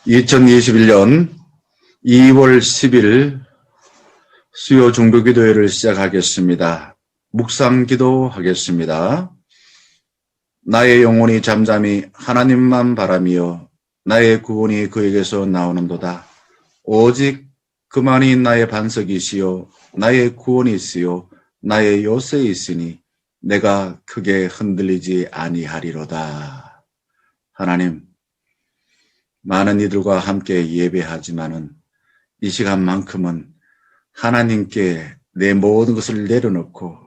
2021년 2월 10일 수요 종교기도회를 시작하겠습니다. 묵상기도 하겠습니다. 나의 영혼이 잠잠히 하나님만 바라며 나의 구원이 그에게서 나오는도다. 오직 그만이 나의 반석이시요 나의 구원이시요 나의 요새이시니 내가 크게 흔들리지 아니하리로다. 하나님, 많은 이들과 함께 예배하지만은 이 시간만큼은 하나님께 내 모든 것을 내려놓고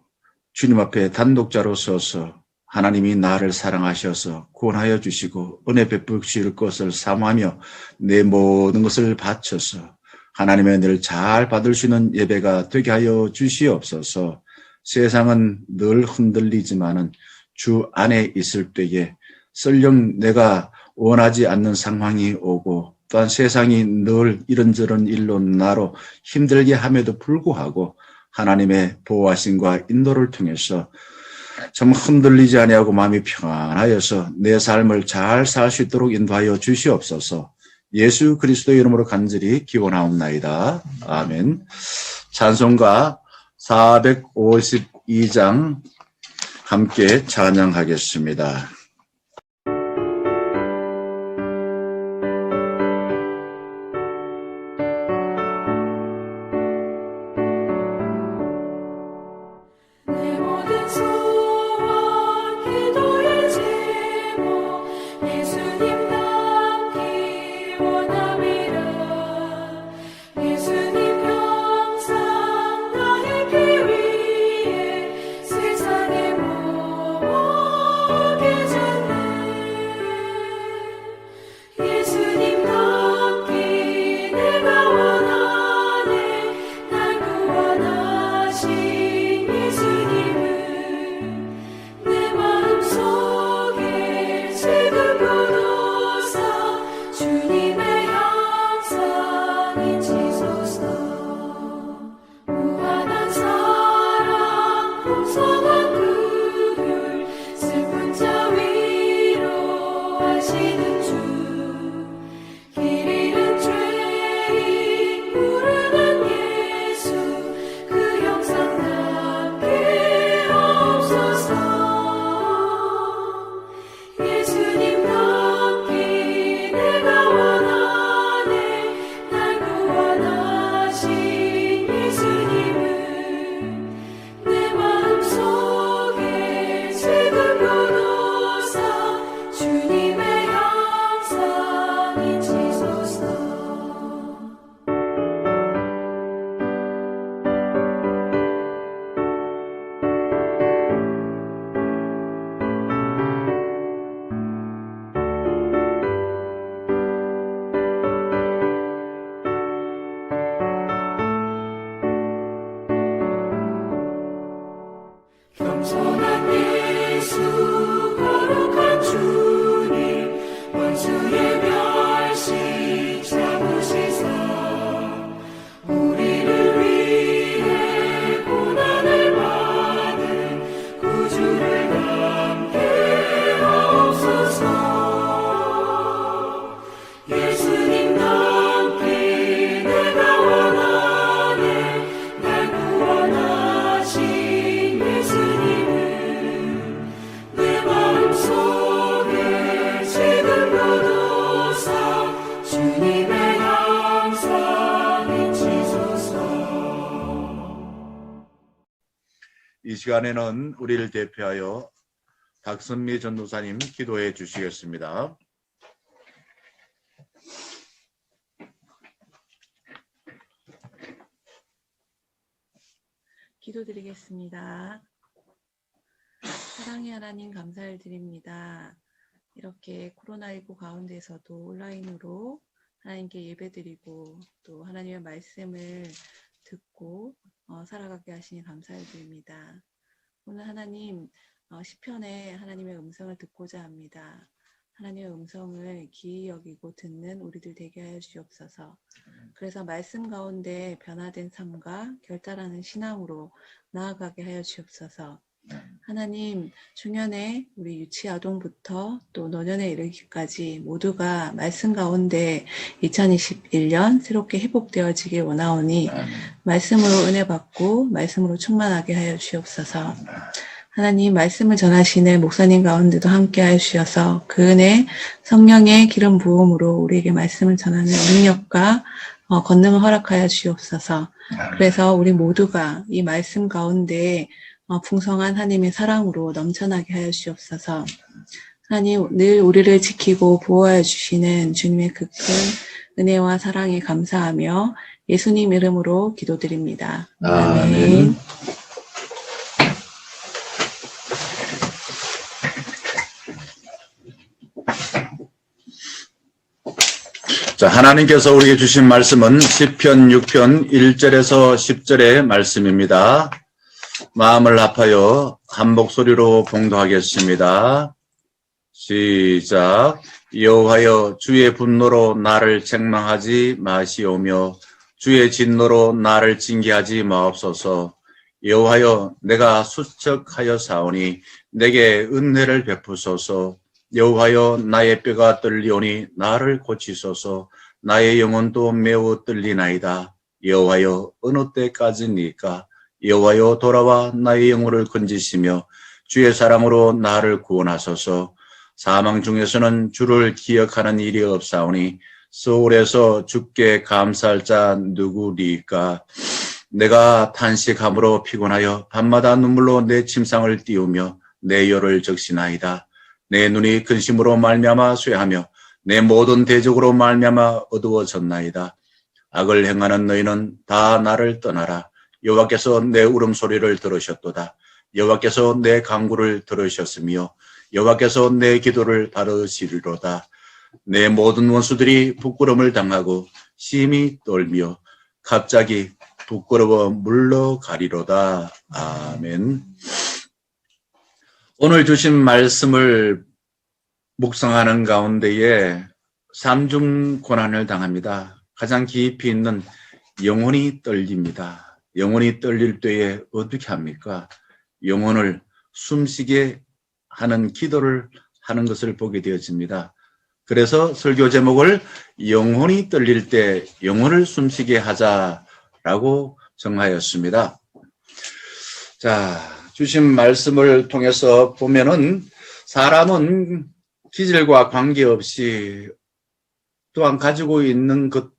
주님 앞에 단독자로 서서 하나님이 나를 사랑하셔서 구원하여 주시고 은혜 베푸실 것을 사모하며 내 모든 것을 바쳐서 하나님의 은혜를 잘 받을 수 있는 예배가 되게 하여 주시옵소서. 세상은 늘 흔들리지만은 주 안에 있을 때에 설령 내가 원하지 않는 상황이 오고 또한 세상이 늘 이런저런 일로 나로 힘들게 함에도 불구하고 하나님의 보호하심과 인도를 통해서 참 흔들리지 아니하고 마음이 평안하여서 내 삶을 잘 살 수 있도록 인도하여 주시옵소서. 예수 그리스도의 이름으로 간절히 기원하옵나이다. 아멘. 찬송가 452장 함께 찬양하겠습니다. 이 시간에는 우리를 대표하여 박선미 전도사님 기도해 주시겠습니다. 기도드리겠습니다. 사랑의 하나님 감사를 드립니다. 이렇게 코로나19 가운데서도 온라인으로 하나님께 예배드리고 또 하나님의 말씀을 듣고 살아가게 하시니 감사를 드립니다. 오늘 하나님 시편에 하나님의 음성을 듣고자 합니다. 하나님의 음성을 기이 여기고 듣는 우리들 되게 하여 주옵소서. 그래서 말씀 가운데 변화된 삶과 결단하는 신앙으로 나아가게 하여 주옵소서. 하나님, 중년에 우리 유치아동부터 또 노년에 이르기까지 모두가 말씀 가운데 2021년 새롭게 회복되어지길 원하오니 말씀으로 은혜 받고 말씀으로 충만하게 하여 주시옵소서. 하나님, 말씀을 전하시는 목사님 가운데도 함께 하여 주셔서 그 은혜 성령의 기름 부음으로 우리에게 말씀을 전하는 능력과 권능을 허락하여 주시옵소서. 그래서 우리 모두가 이 말씀 가운데 풍성한 하나님의 사랑으로 넘쳐나게 하여 주시옵소서. 하나님, 늘 우리를 지키고 보호하여 주시는 주님의 그 큰 은혜와 사랑에 감사하며 예수님 이름으로 기도드립니다. 아멘. 자, 하나님께서 우리에게 주신 말씀은 시편 6편 1절에서 10절의 말씀입니다. 마음을 합하여 한 목소리로 봉독하겠습니다. 시작. 여호와여, 주의 분노로 나를 책망하지 마시오며 주의 진노로 나를 징계하지 마옵소서. 여호와여, 내가 수척하여 사오니 내게 은혜를 베푸소서. 여호와여, 나의 뼈가 떨리오니 나를 고치소서. 나의 영혼도 매우 떨리나이다. 여호와여, 어느 때까지니까? 여호와여, 돌아와 나의 영혼을 건지시며 주의 사랑으로 나를 구원하소서. 사망 중에서는 주를 기억하는 일이 없사오니 서울에서 주께 감사할 자 누구리까? 내가 탄식함으로 피곤하여 밤마다 눈물로 내 침상을 띄우며 내 혀를 적시나이다. 내 눈이 근심으로 말미암아 쇠하며 내 모든 대적으로 말미암아 어두워졌나이다. 악을 행하는 너희는 다 나를 떠나라. 여호와께서 내 울음소리를 들으셨도다. 여호와께서 내 간구를 들으셨으며 여호와께서 내 기도를 받으시리로다. 내 모든 원수들이 부끄러움을 당하고 심히 떨며 갑자기 부끄러워 물러가리로다. 아멘. 오늘 주신 말씀을 묵상하는 가운데에 삼중 고난을 당합니다. 가장 깊이 있는 영혼이 떨립니다. 영혼이 떨릴 때에 어떻게 합니까? 영혼을 숨쉬게 하는 기도를 하는 것을 보게 되어집니다. 그래서 설교 제목을 영혼이 떨릴 때 영혼을 숨쉬게 하자라고 정하였습니다. 자, 주신 말씀을 통해서 보면은 사람은 기질과 관계없이 또한 가지고 있는 것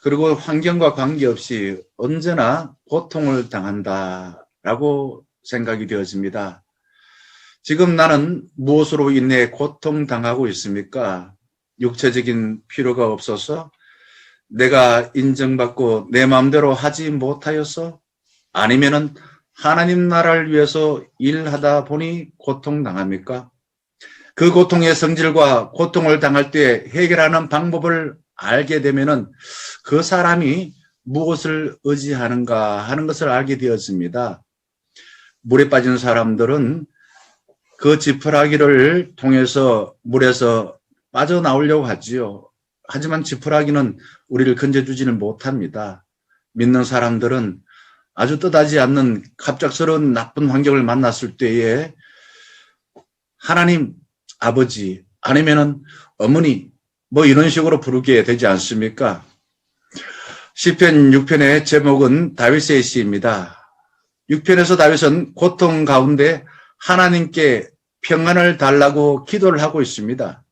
그리고 환경과 관계없이 언제나 고통을 당한다라고 생각이 되어집니다. 지금 나는 무엇으로 인해 고통당하고 있습니까? 육체적인 필요가 없어서? 내가 인정받고 내 마음대로 하지 못하여서? 아니면은 하나님 나라를 위해서 일하다 보니 고통당합니까? 그 고통의 성질과 고통을 당할 때 해결하는 방법을 알게 되면은 그 사람이 무엇을 의지하는가 하는 것을 알게 되었습니다. 물에 빠진 사람들은 그 지푸라기를 통해서 물에서 빠져나오려고 하지요. 하지만 지푸라기는 우리를 건져주지는 못합니다. 믿는 사람들은 아주 뜻하지 않는 갑작스러운 나쁜 환경을 만났을 때에 하나님, 아버지, 아니면은 어머니, 뭐 이런 식으로 부르게 되지 않습니까? 시편 6편의 제목은 다윗의 시입니다. 6편에서 다윗은 고통 가운데 하나님께 평안을 달라고 기도를 하고 있습니다.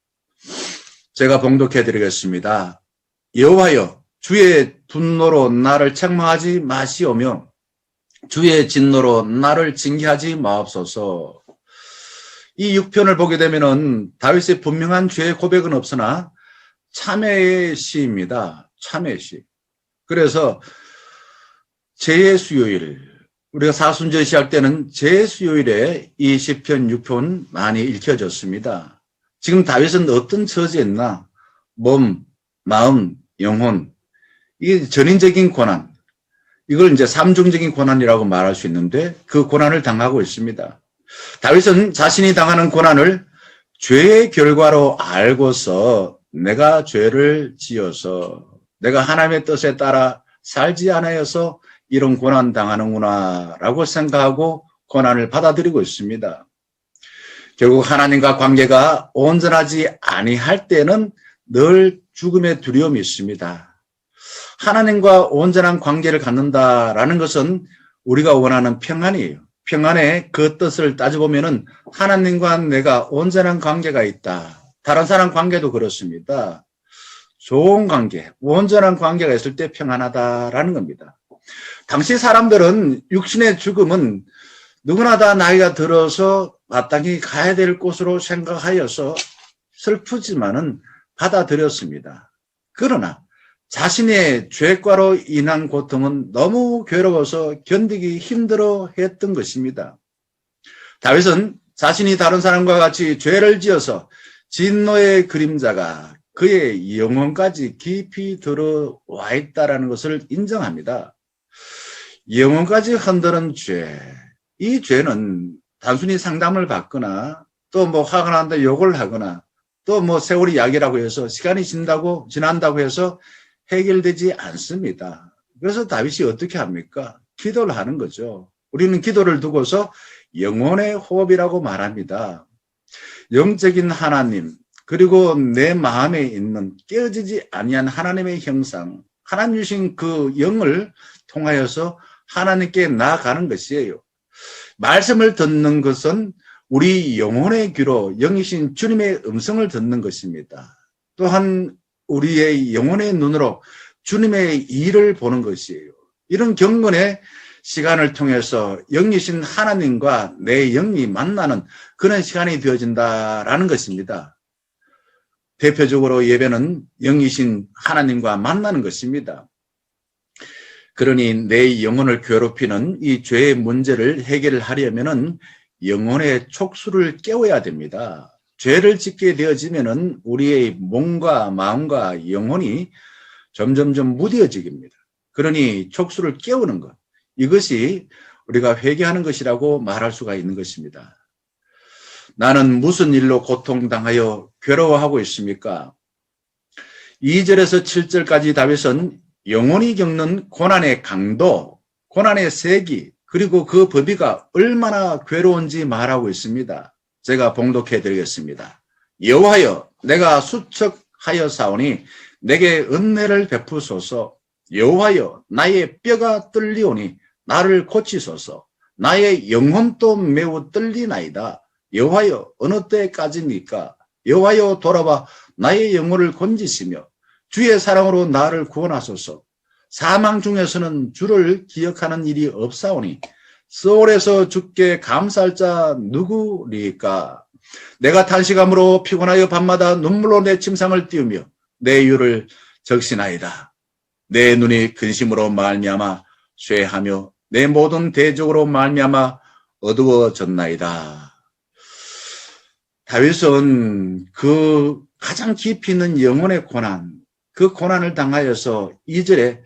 제가 봉독해 드리겠습니다. 여호와여, 주의 분노로 나를 책망하지 마시오며 주의 진노로 나를 징계하지 마옵소서. 이 6편을 보게 되면은 다윗의 분명한 죄의 고백은 없으나 참회의 시입니다. 참회의 시. 그래서 죄의 수요일, 우리가 사순절 시할 때는 죄의 수요일에 이 시편 6편 많이 읽혀졌습니다. 지금 다윗은 어떤 처지에 있나? 몸, 마음, 영혼. 이게 전인적인 고난. 이걸 이제 삼중적인 고난이라고 말할 수 있는데 그 고난을 당하고 있습니다. 다윗은 자신이 당하는 고난을 죄의 결과로 알고서 내가 죄를 지어서 내가 하나님의 뜻에 따라 살지 않아서 이런 고난 당하는구나 라고 생각하고 고난을 받아들이고 있습니다. 결국 하나님과 관계가 온전하지 아니할 때는 늘 죽음의 두려움이 있습니다. 하나님과 온전한 관계를 갖는다라는 것은 우리가 원하는 평안이에요. 평안의 그 뜻을 따져보면은 하나님과 내가 온전한 관계가 있다. 다른 사람 관계도 그렇습니다. 좋은 관계, 온전한 관계가 있을 때 평안하다라는 겁니다. 당시 사람들은 육신의 죽음은 누구나 다 나이가 들어서 마땅히 가야 될 곳으로 생각하여서 슬프지만은 받아들였습니다. 그러나 자신의 죄과로 인한 고통은 너무 괴로워서 견디기 힘들어 했던 것입니다. 다윗은 자신이 다른 사람과 같이 죄를 지어서 진노의 그림자가 그의 영혼까지 깊이 들어와 있다는 것을 인정합니다. 영혼까지 흔드는 죄, 이 죄는 단순히 상담을 받거나 또 뭐 화가 난다 욕을 하거나 또 뭐 세월이 약이라고 해서 시간이 지난다고 해서 해결되지 않습니다. 그래서 다윗이 어떻게 합니까? 기도를 하는 거죠. 우리는 기도를 두고서 영혼의 호흡이라고 말합니다. 영적인 하나님, 그리고 내 마음에 있는 깨어지지 아니한 하나님의 형상, 하나님 주신 그 영을 통하여서 하나님께 나아가는 것이에요. 말씀을 듣는 것은 우리 영혼의 귀로 영이신 주님의 음성을 듣는 것입니다. 또한 우리의 영혼의 눈으로 주님의 일을 보는 것이에요. 이런 경건의 시간을 통해서 영이신 하나님과 내 영이 만나는 그런 시간이 되어진다라는 것입니다. 대표적으로 예배는 영이신 하나님과 만나는 것입니다. 그러니 내 영혼을 괴롭히는 이 죄의 문제를 해결하려면은 영혼의 촉수를 깨워야 됩니다. 죄를 짓게 되어지면은 우리의 몸과 마음과 영혼이 점점점 무뎌지깁니다. 그러니 촉수를 깨우는 것, 이것이 우리가 회개하는 것이라고 말할 수가 있는 것입니다. 나는 무슨 일로 고통당하여 괴로워하고 있습니까? 2절에서 7절까지 다윗은 영혼이 겪는 고난의 강도, 고난의 세기, 그리고 그 범위가 얼마나 괴로운지 말하고 있습니다. 제가 봉독해 드리겠습니다. 여호와여, 내가 수척하여 사오니 내게 은혜를 베푸소서. 여호와여, 나의 뼈가 떨리오니 나를 고치소서. 나의 영혼도 매우 떨리나이다. 여호와여, 어느 때까지입니까? 여호와여, 돌아와 나의 영혼을 건지시며 주의 사랑으로 나를 구원하소서. 사망 중에서는 주를 기억하는 일이 없사오니 스올에서 주께 감사할 자 누구리까? 내가 탄식함으로 피곤하여 밤마다 눈물로 내 침상을 띄우며 내 이유를 적시나이다. 내 눈이 근심으로 말미암아 쇠하며 내 모든 대적으로 말미암아 어두워졌나이다. 다윗은 그 가장 깊이 있는 영혼의 고난, 그 고난을 당하여서 2절에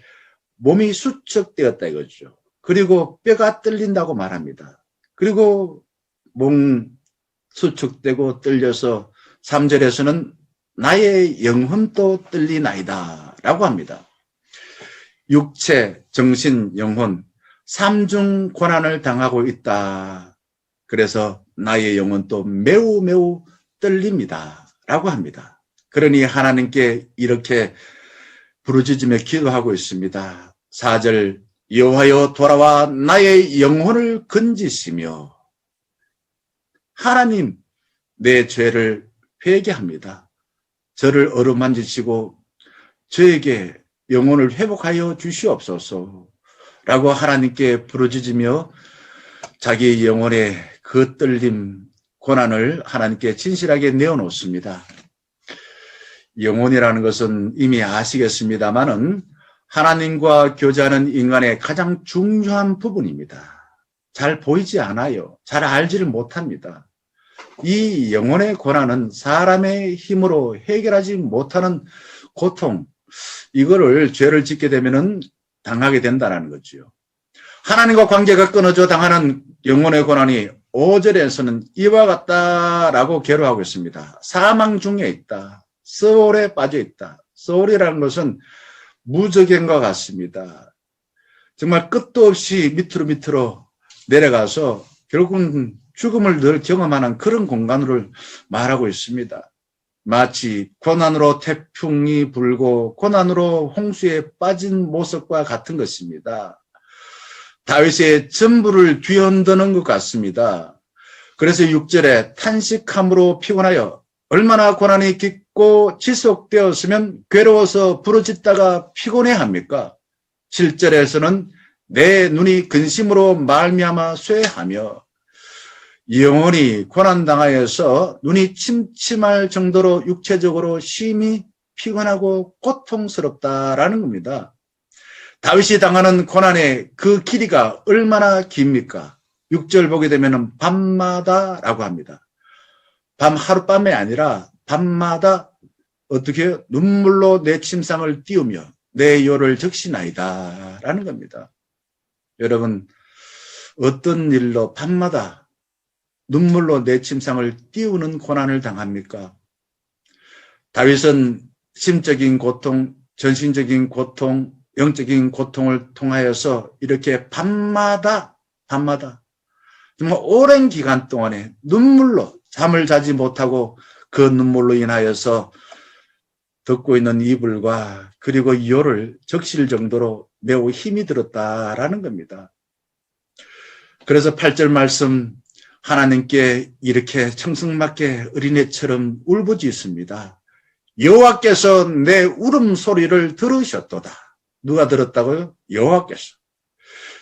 몸이 수척되었다 이거죠. 그리고 뼈가 떨린다고 말합니다. 그리고 몸 수축되고 떨려서 3절에서는 나의 영혼도 떨리나이다 라고 합니다. 육체, 정신, 영혼 3중 고난을 당하고 있다. 그래서 나의 영혼도 매우 매우 떨립니다 라고 합니다. 그러니 하나님께 이렇게 부르짖으며 기도하고 있습니다. 4절, 여호와여 돌아와 나의 영혼을 건지시며. 하나님, 내 죄를 회개합니다. 저를 어루만지시고 저에게 영혼을 회복하여 주시옵소서 라고 하나님께 부르짖으며 자기 영혼의 그 떨림, 고난을 하나님께 진실하게 내어놓습니다. 영혼이라는 것은 이미 아시겠습니다마는 하나님과 교제하는 인간의 가장 중요한 부분입니다. 잘 보이지 않아요. 잘 알지를 못합니다. 이 영혼의 고난은 사람의 힘으로 해결하지 못하는 고통, 이거를 죄를 짓게 되면은 당하게 된다는 거죠. 하나님과 관계가 끊어져 당하는 영혼의 고난이 5절에서는 이와 같다라고 괴로워하고 있습니다. 사망 중에 있다. 스올에 빠져 있다. 스올이라는 것은 무저갱과 같습니다. 정말 끝도 없이 밑으로 내려가서 결국은 죽음을 늘 경험하는 그런 공간을 말하고 있습니다. 마치 고난으로 태풍이 불고 고난으로 홍수에 빠진 모습과 같은 것입니다. 다윗의 전부를 뒤흔드는 것 같습니다. 그래서 6절에 탄식함으로 피곤하여 얼마나 고난이 깊고 지속되었으면 괴로워서 부르짖다가 피곤해합니까? 7절에서는 내 눈이 근심으로 말미암아 쇠하며 영원히 고난당하여서 눈이 침침할 정도로 육체적으로 심히 피곤하고 고통스럽다라는 겁니다. 다윗이 당하는 고난의 그 길이가 얼마나 깁니까? 6절 보게 되면 밤마다라고 합니다. 밤 하룻밤이 아니라 밤마다 어떻게 눈물로 내 침상을 띄우며 내 요를 적시나이다 라는 겁니다. 여러분, 어떤 일로 밤마다 눈물로 내 침상을 띄우는 고난을 당합니까? 다윗은 심적인 고통, 전신적인 고통, 영적인 고통을 통하여서 이렇게 밤마다 정말 오랜 기간 동안에 눈물로 잠을 자지 못하고 그 눈물로 인하여서 듣고 있는 이불과 그리고 요를 적실 정도로 매우 힘이 들었다라는 겁니다. 그래서 8절 말씀 하나님께 이렇게 청승맞게 어린애처럼 울부짖습니다. 여호와께서 내 울음소리를 들으셨도다. 누가 들었다고요? 여호와께서.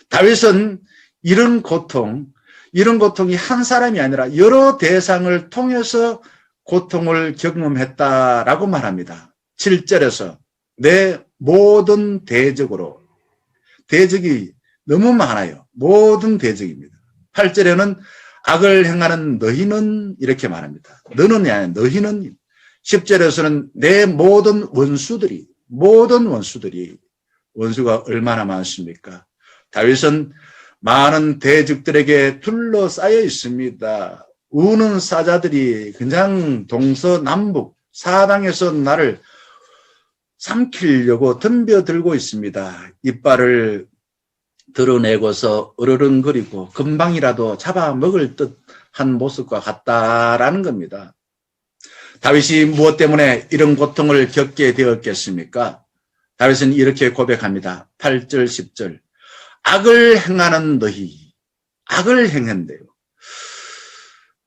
다윗은 이런 고통이 한 사람이 아니라 여러 대상을 통해서 고통을 경험했다라고 말합니다. 7절에서 내 모든 대적으로, 대적이 너무 많아요. 모든 대적입니다. 8절에는 악을 행하는 너희는 이렇게 말합니다. 너는 아니라 너희는. 10절에서는 내 모든 원수들이, 원수가 얼마나 많습니까? 다윗은 많은 대적들에게 둘러싸여 있습니다. 우는 사자들이 그냥 동서남북 사방에서 나를 삼키려고 덤벼들고 있습니다. 이빨을 드러내고서 으르렁거리고 금방이라도 잡아먹을 듯한 모습과 같다라는 겁니다. 다윗이 무엇 때문에 이런 고통을 겪게 되었겠습니까? 다윗은 이렇게 고백합니다. 8절 10절. 악을 행하는 너희, 악을 행한대요.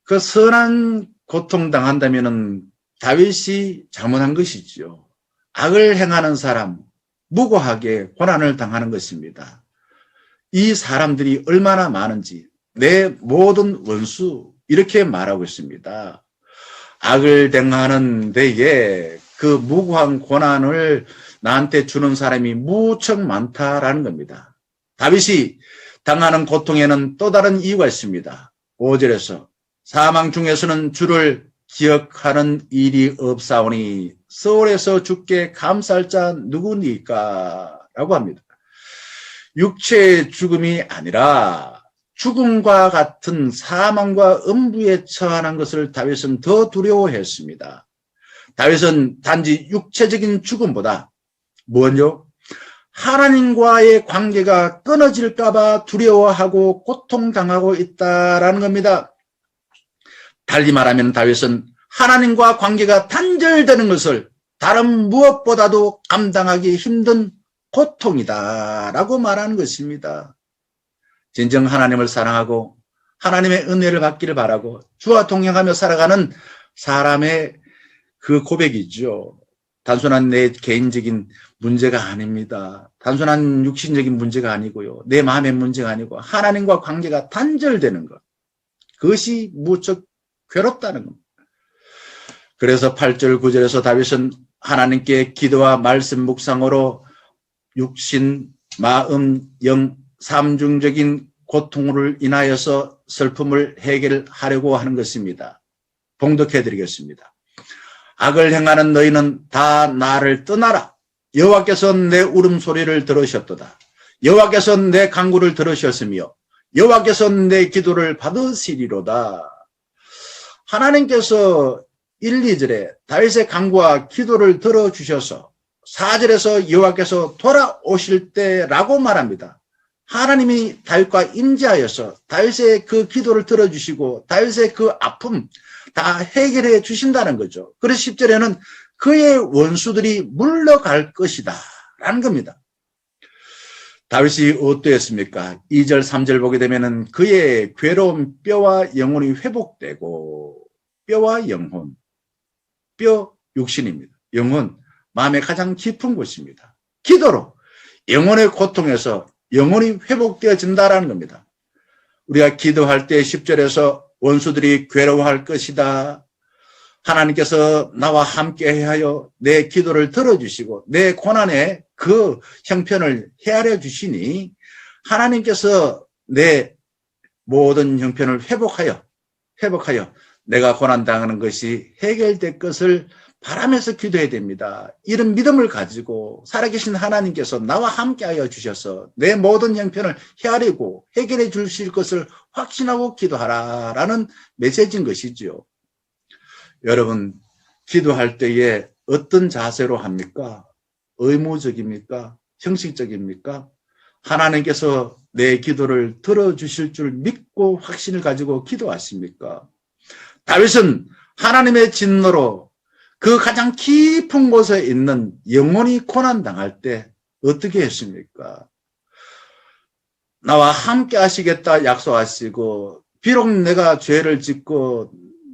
그 선한 고통당한다면은 다윗이 잘못한 것이지요. 악을 행하는 사람, 무고하게 고난을 당하는 것입니다. 이 사람들이 얼마나 많은지 내 모든 원수 이렇게 말하고 있습니다. 악을 행하는 데에 그 무고한 고난을 나한테 주는 사람이 무척 많다라는 겁니다. 다윗이 당하는 고통에는 또 다른 이유가 있습니다. 5절에서 사망 중에서는 주를 기억하는 일이 없사오니 서울에서 주께 감사할 자 누구니까? 라고 합니다. 육체의 죽음이 아니라 죽음과 같은 사망과 음부에 처하는 것을 다윗은 더 두려워했습니다. 다윗은 단지 육체적인 죽음보다 뭐죠? 하나님과의 관계가 끊어질까 봐 두려워하고 고통당하고 있다라는 겁니다. 달리 말하면 다윗은 하나님과 관계가 단절되는 것을 다른 무엇보다도 감당하기 힘든 고통이다라고 말하는 것입니다. 진정 하나님을 사랑하고 하나님의 은혜를 받기를 바라고 주와 동행하며 살아가는 사람의 그 고백이죠. 단순한 내 개인적인 문제가 아닙니다. 단순한 육신적인 문제가 아니고요. 내 마음의 문제가 아니고 하나님과 관계가 단절되는 것. 그것이 무척 괴롭다는 겁니다. 그래서 8절 9절에서 다윗은 하나님께 기도와 말씀 묵상으로 육신, 마음, 영, 삼중적인 고통을 인하여서 슬픔을 해결하려고 하는 것입니다. 봉독해 드리겠습니다. 악을 행하는 너희는 다 나를 떠나라. 여호와께서 내 울음소리를 들으셨도다. 여호와께서 내 간구를 들으셨으며 여호와께서 내 기도를 받으시리로다. 하나님께서 1, 2절에 다윗의 간구와 기도를 들어주셔서 4절에서 여호와께서 돌아오실 때라고 말합니다. 하나님이 다윗과 임재하여서 다윗의 그 기도를 들어주시고 다윗의 그 아픔 다 해결해 주신다는 거죠. 그래서 10절에는 그의 원수들이 물러갈 것이다 라는 겁니다. 다윗이 어떠했습니까? 2절 3절 보게 되면은 그의 괴로운 뼈와 영혼이 회복되고, 뼈와 영혼, 뼈 육신입니다. 영혼, 마음의 가장 깊은 곳입니다. 기도로 영혼의 고통에서 영혼이 회복되어진다라는 겁니다. 우리가 기도할 때 10절에서 원수들이 괴로워할 것이다. 하나님께서 나와 함께 하여 내 기도를 들어주시고 내 고난의 그 형편을 헤아려 주시니 하나님께서 내 모든 형편을 회복하여 내가 고난당하는 것이 해결될 것을 바라면서 기도해야 됩니다. 이런 믿음을 가지고 살아계신 하나님께서 나와 함께하여 주셔서 내 모든 형편을 헤아리고 해결해 주실 것을 확신하고 기도하라라는 메시지인 것이지요. 여러분, 기도할 때에 어떤 자세로 합니까? 의무적입니까? 형식적입니까? 하나님께서 내 기도를 들어주실 줄 믿고 확신을 가지고 기도하십니까? 다윗은 하나님의 진노로 그 가장 깊은 곳에 있는 영혼이 고난당할 때 어떻게 했습니까? 나와 함께 하시겠다 약속하시고 비록 내가 죄를 짓고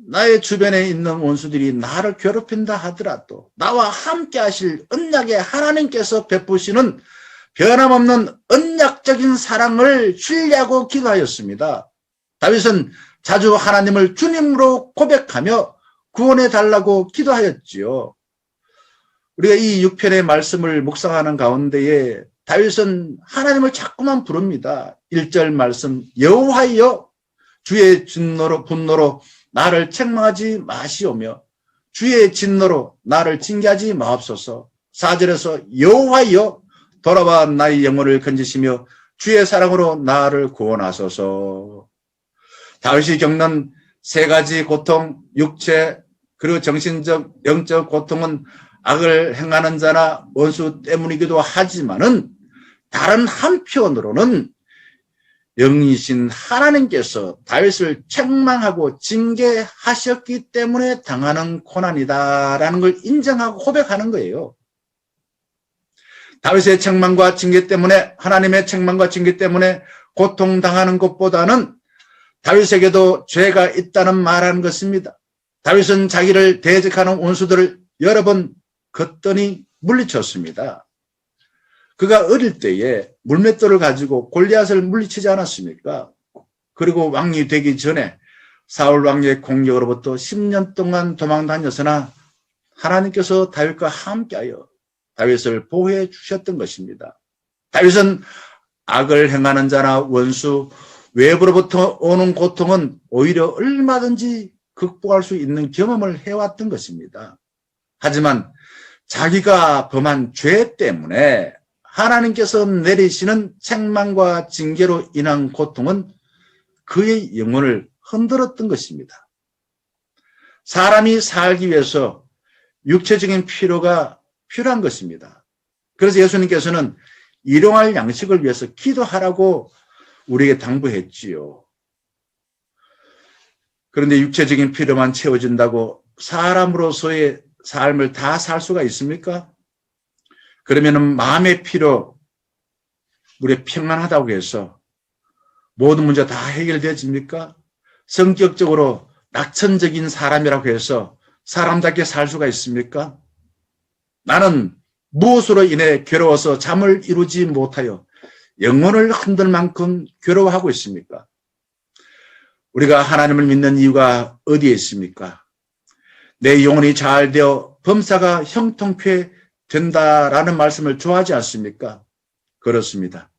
나의 주변에 있는 원수들이 나를 괴롭힌다 하더라도 나와 함께 하실 언약의 하나님께서 베푸시는 변함없는 언약적인 사랑을 신뢰하고 기도하였습니다. 다윗은 자주 하나님을 주님으로 고백하며 구원해 달라고 기도하였지요. 우리가 이 6편의 말씀을 묵상하는 가운데에 다윗은 하나님을 자꾸만 부릅니다. 1절 말씀, 여호와여 주의 분노로 나를 책망하지 마시오며 주의 진노로 나를 징계하지 마옵소서. 4절에서 여호와여 돌아와 나의 영혼을 건지시며 주의 사랑으로 나를 구원하소서. 다윗이 겪는 세 가지 고통, 육체 그리고 정신적, 영적 고통은 악을 행하는 자나 원수 때문이기도 하지만은 다른 한편으로는 영이신 하나님께서 다윗을 책망하고 징계하셨기 때문에 당하는 고난이다라는 걸 인정하고 고백하는 거예요. 다윗의 책망과 징계 때문에, 하나님의 책망과 징계 때문에 고통당하는 것보다는 다윗에게도 죄가 있다는 말하는 것입니다. 다윗은 자기를 대적하는 원수들을 여러 번 걷더니 물리쳤습니다. 그가 어릴 때에 물맷돌을 가지고 골리앗을 물리치지 않았습니까? 그리고 왕이 되기 전에 사울 왕의 공격으로부터 10년 동안 도망 다녔으나 하나님께서 다윗과 함께하여 다윗을 보호해 주셨던 것입니다. 다윗은 악을 행하는 자나 원수, 외부로부터 오는 고통은 오히려 얼마든지 극복할 수 있는 경험을 해왔던 것입니다. 하지만 자기가 범한 죄 때문에 하나님께서 내리시는 책망과 징계로 인한 고통은 그의 영혼을 흔들었던 것입니다. 사람이 살기 위해서 육체적인 필요가 필요한 것입니다. 그래서 예수님께서는 일용할 양식을 위해서 기도하라고 우리에게 당부했지요. 그런데 육체적인 필요만 채워진다고 사람으로서의 삶을 다 살 수가 있습니까? 그러면은 마음의 필요, 우리 평안하다고 해서 모든 문제 다 해결되어집니까? 성격적으로 낙천적인 사람이라고 해서 사람답게 살 수가 있습니까? 나는 무엇으로 인해 괴로워서 잠을 이루지 못하여 영혼을 흔들 만큼 괴로워하고 있습니까? 우리가 하나님을 믿는 이유가 어디에 있습니까? 내 영혼이 잘 되어 범사가 형통케 된다라는 말씀을 좋아하지 않습니까? 그렇습니다.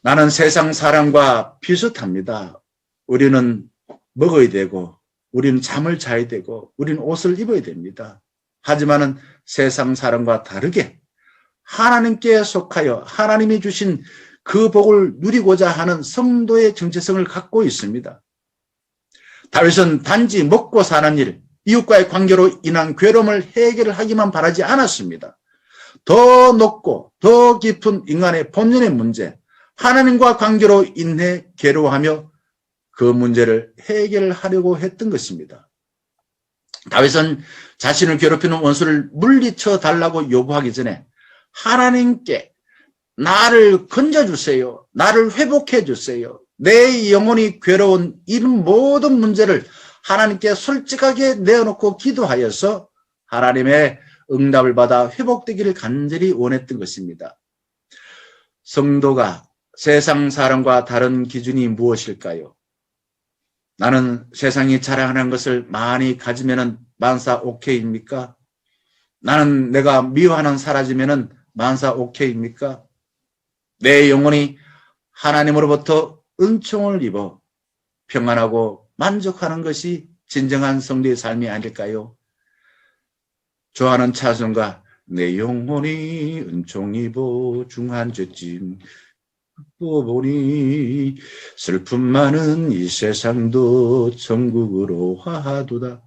나는 세상 사람과 비슷합니다. 우리는 먹어야 되고, 우리는 잠을 자야 되고, 우리는 옷을 입어야 됩니다. 하지만은 세상 사람과 다르게 하나님께 속하여 하나님이 주신 그 복을 누리고자 하는 성도의 정체성을 갖고 있습니다. 다윗은 단지 먹고 사는 일, 이웃과의 관계로 인한 괴로움을 해결하기만 바라지 않았습니다. 더 높고 더 깊은 인간의 본연의 문제, 하나님과 관계로 인해 괴로워하며 그 문제를 해결하려고 했던 것입니다. 다윗은 자신을 괴롭히는 원수를 물리쳐 달라고 요구하기 전에 하나님께 나를 건져주세요. 나를 회복해 주세요. 내 영혼이 괴로운 이런 모든 문제를 하나님께 솔직하게 내어놓고 기도하여서 하나님의 응답을 받아 회복되기를 간절히 원했던 것입니다. 성도가 세상 사람과 다른 기준이 무엇일까요? 나는 세상이 자랑하는 것을 많이 가지면은 만사 오케이입니까? 나는 내가 미워하는 사라지면은 만사 오케이입니까? 내 영혼이 하나님으로부터 은총을 입어 평안하고 만족하는 것이 진정한 성도의 삶이 아닐까요? 좋아하는 찬송가 내 영혼이 은총 입어 중한 죄짐 보보니 슬픔 많은 이 세상도 천국으로 화하도다.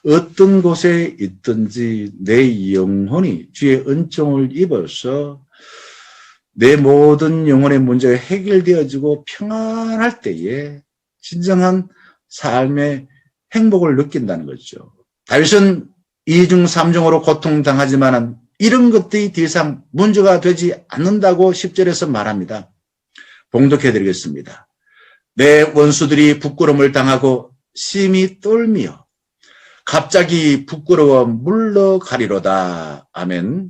어떤 곳에 있든지 내 영혼이 주의 은총을 입어서 내 모든 영혼의 문제가 해결되어지고 평안할 때에 진정한 삶의 행복을 느낀다는 거죠. 다윗은 이중 삼중으로 고통당하지만은 이런 것들이 더 이상 문제가 되지 않는다고 10절에서 말합니다. 봉독해드리겠습니다. 내 원수들이 부끄러움을 당하고 심히 떨며 갑자기 부끄러워 물러가리로다. 아멘.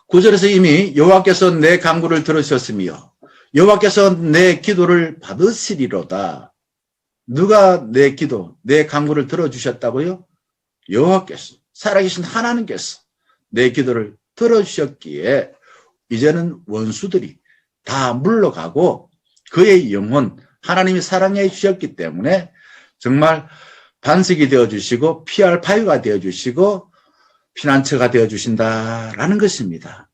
9절에서 이미 여호와께서 내 간구를 들으셨으며 여호와께서 내 기도를 받으시리로다. 누가 내 기도, 내 간구를 들어주셨다고요? 여호와께서, 살아계신 하나님께서 내 기도를 들어주셨기에 이제는 원수들이 다 물러가고 그의 영혼 하나님이 사랑해 주셨기 때문에 정말 반석이 되어주시고 피할 바위가 되어주시고 피난처가 되어주신다라는 것입니다.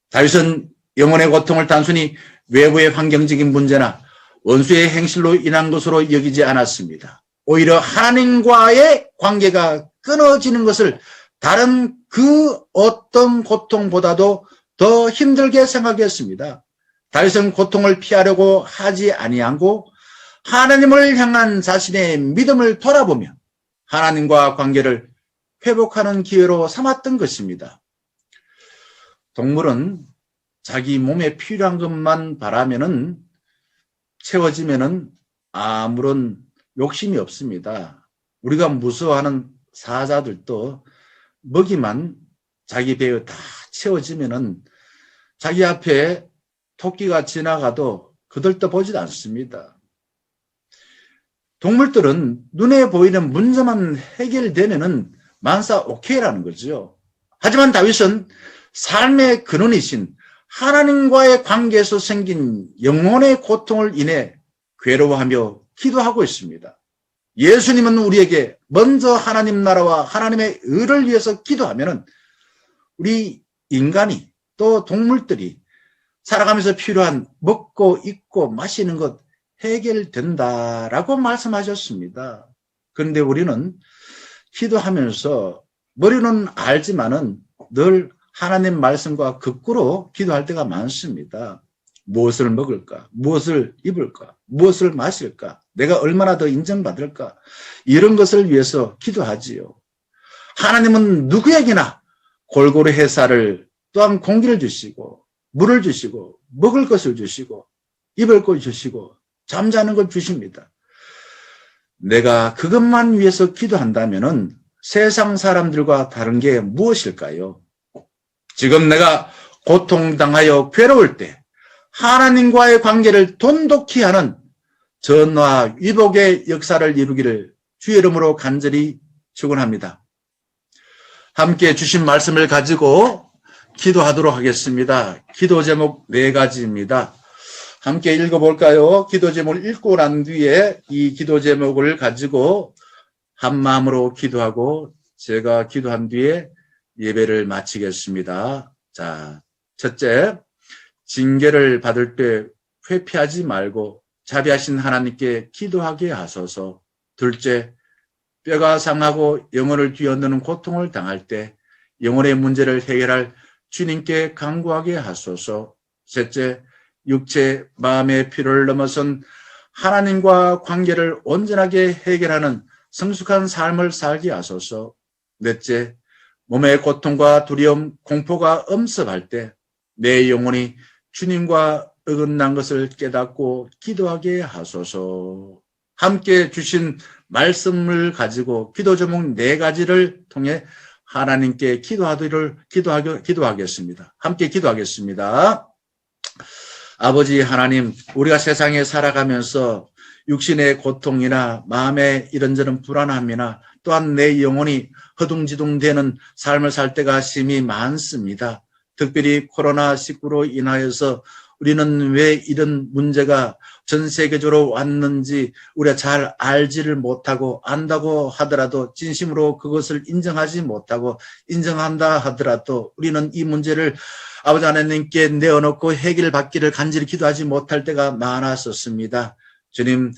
다윗은 영혼의 고통을 단순히 외부의 환경적인 문제나 원수의 행실로 인한 것으로 여기지 않았습니다. 오히려 하나님과의 관계가 끊어지는 것을 다른 그 어떤 고통보다도 더 힘들게 생각했습니다. 다윗은 고통을 피하려고 하지 아니하고 하나님을 향한 자신의 믿음을 돌아보며 하나님과 관계를 회복하는 기회로 삼았던 것입니다. 동물은 자기 몸에 필요한 것만 바라면은 채워지면은 아무런 욕심이 없습니다. 우리가 무서워하는 사자들도 먹이만 자기 배에 다 채워지면은 자기 앞에 토끼가 지나가도 그들도 보지도 않습니다. 동물들은 눈에 보이는 문제만 해결되면은 만사 오케이라는 거죠. 하지만 다윗은 삶의 근원이신 하나님과의 관계에서 생긴 영혼의 고통을 인해 괴로워하며 기도하고 있습니다. 예수님은 우리에게 먼저 하나님 나라와 하나님의 의를 위해서 기도하면은 우리 인간이 또 동물들이 살아가면서 필요한 먹고 입고 마시는 것 해결된다라고 말씀하셨습니다. 그런데 우리는 기도하면서 머리는 알지만은 늘 하나님 말씀과 거꾸로 기도할 때가 많습니다. 무엇을 먹을까? 무엇을 입을까? 무엇을 마실까? 내가 얼마나 더 인정받을까? 이런 것을 위해서 기도하지요. 하나님은 누구에게나 골고루 해살을 또한 공기를 주시고 물을 주시고 먹을 것을 주시고 입을 걸 주시고 잠자는 걸 주십니다. 내가 그것만 위해서 기도한다면은 세상 사람들과 다른 게 무엇일까요? 지금 내가 고통당하여 괴로울 때 하나님과의 관계를 돈독히 하는 전화 위복의 역사를 이루기를 주의 이름으로 간절히 축원합니다. 함께 주신 말씀을 가지고 기도하도록 하겠습니다. 기도 제목 4가지입니다. 함께 읽어볼까요? 기도 제목을 읽고 난 뒤에 이 기도 제목을 가지고 한 마음으로 기도하고 제가 기도한 뒤에 예배를 마치겠습니다. 자, 첫째, 징계를 받을 때 회피하지 말고 자비하신 하나님께 기도하게 하소서. 둘째, 뼈가 상하고 영혼을 뒤흔드는 고통을 당할 때 영혼의 문제를 해결할 주님께 간구하게 하소서. 셋째, 육체, 마음의 필요를 넘어선 하나님과 관계를 온전하게 해결하는 성숙한 삶을 살게 하소서. 넷째, 몸의 고통과 두려움, 공포가 엄습할 때 내 영혼이 주님과 어긋난 것을 깨닫고 기도하게 하소서. 함께 주신 말씀을 가지고 기도 제목 4가지를 통해 하나님께 기도하겠습니다. 함께 기도하겠습니다. 아버지 하나님, 우리가 세상에 살아가면서 육신의 고통이나 마음의 이런저런 불안함이나 또한 내 영혼이 허둥지둥되는 삶을 살 때가 심히 많습니다. 특별히 코로나19로 인하여서 우리는 왜 이런 문제가 전 세계적으로 왔는지 우리가 잘 알지를 못하고, 안다고 하더라도 진심으로 그것을 인정하지 못하고, 인정한다 하더라도 우리는 이 문제를 아버지 하나님께 내어놓고 해결받기를 간절히 기도하지 못할 때가 많았었습니다. 주님,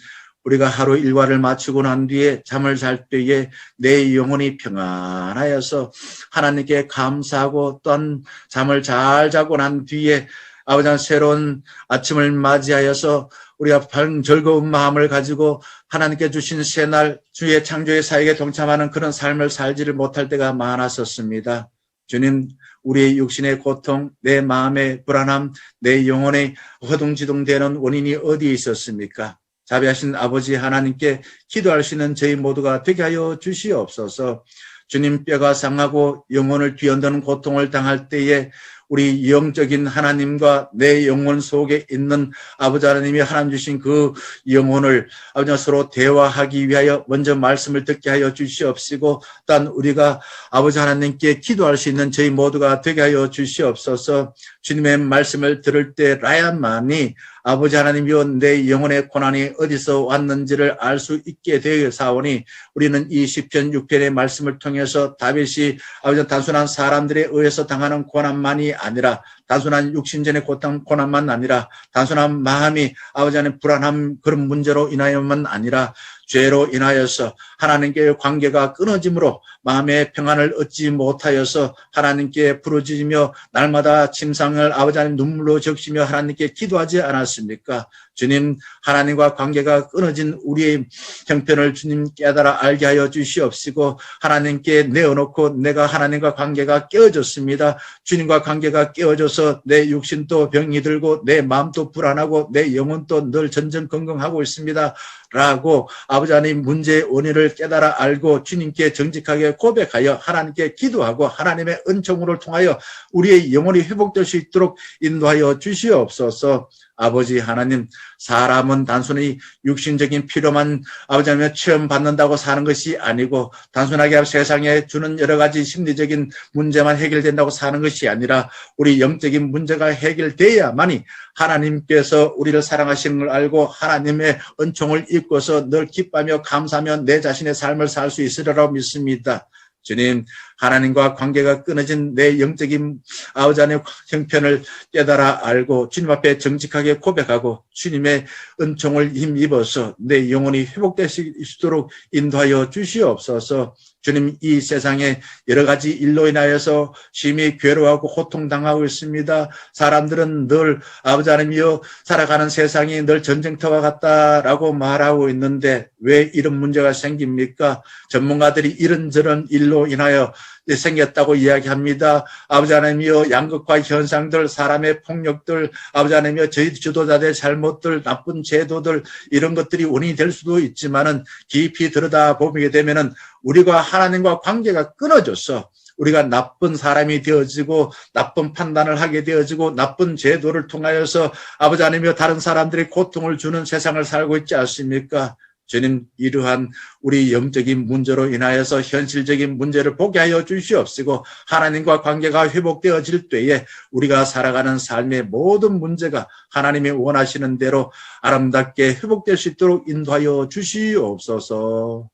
우리가 하루 일과를 마치고 난 뒤에 잠을 잘 때에 내 영혼이 평안하여서 하나님께 감사하고, 또한 잠을 잘 자고 난 뒤에 아버지 하나님 새로운 아침을 맞이하여서 우리가 즐거운 마음을 가지고 하나님께 주신 새날 주의 창조의 사역에 동참하는 그런 삶을 살지를 못할 때가 많았었습니다. 주님, 우리의 육신의 고통, 내 마음의 불안함, 내 영혼의 허둥지둥되는 원인이 어디에 있었습니까? 자비하신 아버지 하나님께 기도할 수 있는 저희 모두가 되게 하여 주시옵소서. 주님, 뼈가 상하고 영혼을 뒤흔드는 고통을 당할 때에 우리 영적인 하나님과 내 영혼 속에 있는 아버지 하나님이 하나님 주신 그 영혼을 아버지와 서로 대화하기 위하여 먼저 말씀을 듣게 하여 주시옵시고, 또한 우리가 아버지 하나님께 기도할 수 있는 저희 모두가 되게 하여 주시옵소서. 주님의 말씀을 들을 때라야만이 아버지 하나님이여 내 영혼의 고난이 어디서 왔는지를 알 수 있게 되사오니, 우리는 이 시편 6편의 말씀을 통해서 다윗이 아버지 단순한 사람들에 의해서 당하는 고난만이 아니라, 단순한 육신전의 고난만 아니라, 단순한 마음이 아버지 하나님 불안함 그런 문제로 인하여만 아니라 죄로 인하여서 하나님께의 관계가 끊어짐으로 마음의 평안을 얻지 못하여서 하나님께 부르짖으며 날마다 침상을 아버지 하나님 눈물로 적시며 하나님께 기도하지 않았습니까? 주님, 하나님과 관계가 끊어진 우리의 형편을 주님 깨달아 알게 하여 주시옵시고, 하나님께 내어놓고 내가 하나님과 관계가 깨어졌습니다. 주님과 관계가 깨어져서 내 육신도 병이 들고 내 마음도 불안하고 내 영혼도 늘 전전긍긍하고 있습니다 라고 아버지 하나님 문제의 원인을 깨달아 알고 주님께 정직하게 고백하여 하나님께 기도하고 하나님의 은총을 통하여 우리의 영혼이 회복될 수 있도록 인도하여 주시옵소서. 아버지 하나님, 사람은 단순히 육신적인 필요만 아버지 하나님 체험받는다고 사는 것이 아니고, 단순하게 세상에 주는 여러 가지 심리적인 문제만 해결된다고 사는 것이 아니라 우리 영적인 문제가 해결돼야만이 하나님께서 우리를 사랑하시는 걸 알고 하나님의 은총을 입고서 늘 기뻐하며 감사하며 내 자신의 삶을 살 수 있으리라고 믿습니다. 주님, 하나님과 관계가 끊어진 내 영적인 아버지 하나님의 형편을 깨달아 알고 주님 앞에 정직하게 고백하고 주님의 은총을 힘입어서 내 영혼이 회복될 수 있도록 인도하여 주시옵소서. 주님, 이 세상에 여러 가지 일로 인하여서 심히 괴로워하고 고통당하고 있습니다. 사람들은 늘 아버지 하나님이여 살아가는 세상이 늘 전쟁터와 같다라고 말하고 있는데 왜 이런 문제가 생깁니까? 전문가들이 이런저런 일로 인하여 생겼다고 이야기합니다. 아버지 하나님이여 양극화 현상들, 사람의 폭력들, 아버지 하나님이여 저희 지도자들의 잘못들, 나쁜 제도들, 이런 것들이 원인이 될 수도 있지만은 깊이 들여다보게 되면은 우리가 하나님과 관계가 끊어져서 우리가 나쁜 사람이 되어지고 나쁜 판단을 하게 되어지고 나쁜 제도를 통하여서 아버지 하나님이여 다른 사람들이 고통을 주는 세상을 살고 있지 않습니까? 주님, 이러한 우리 영적인 문제로 인하여서 현실적인 문제를 보게 하여 주시옵시고 하나님과 관계가 회복되어질 때에 우리가 살아가는 삶의 모든 문제가 하나님이 원하시는 대로 아름답게 회복될 수 있도록 인도하여 주시옵소서.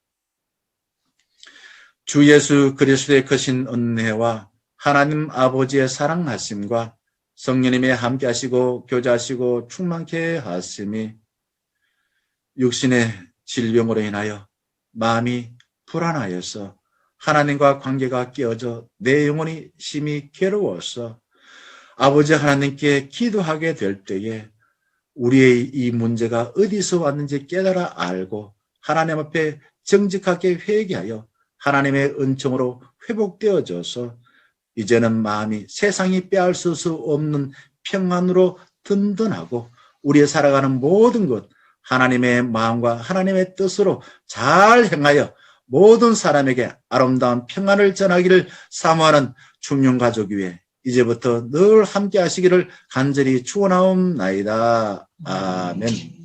주 예수 그리스도의 크신 은혜와 하나님 아버지의 사랑하심과 성령님의 함께하시고 교제하시고 충만케 하심이 육신의 질병으로 인하여 마음이 불안하여서 하나님과 관계가 깨어져 내 영혼이 심히 괴로워서 아버지 하나님께 기도하게 될 때에 우리의 이 문제가 어디서 왔는지 깨달아 알고 하나님 앞에 정직하게 회개하여 하나님의 은총으로 회복되어져서 이제는 마음이 세상이 빼앗을 수 없는 평안으로 든든하고 우리의 살아가는 모든 것 하나님의 마음과 하나님의 뜻으로 잘 행하여 모든 사람에게 아름다운 평안을 전하기를 사모하는 충룡가족위에 이제부터 늘 함께 하시기를 간절히 축원하옵나이다. 아멘.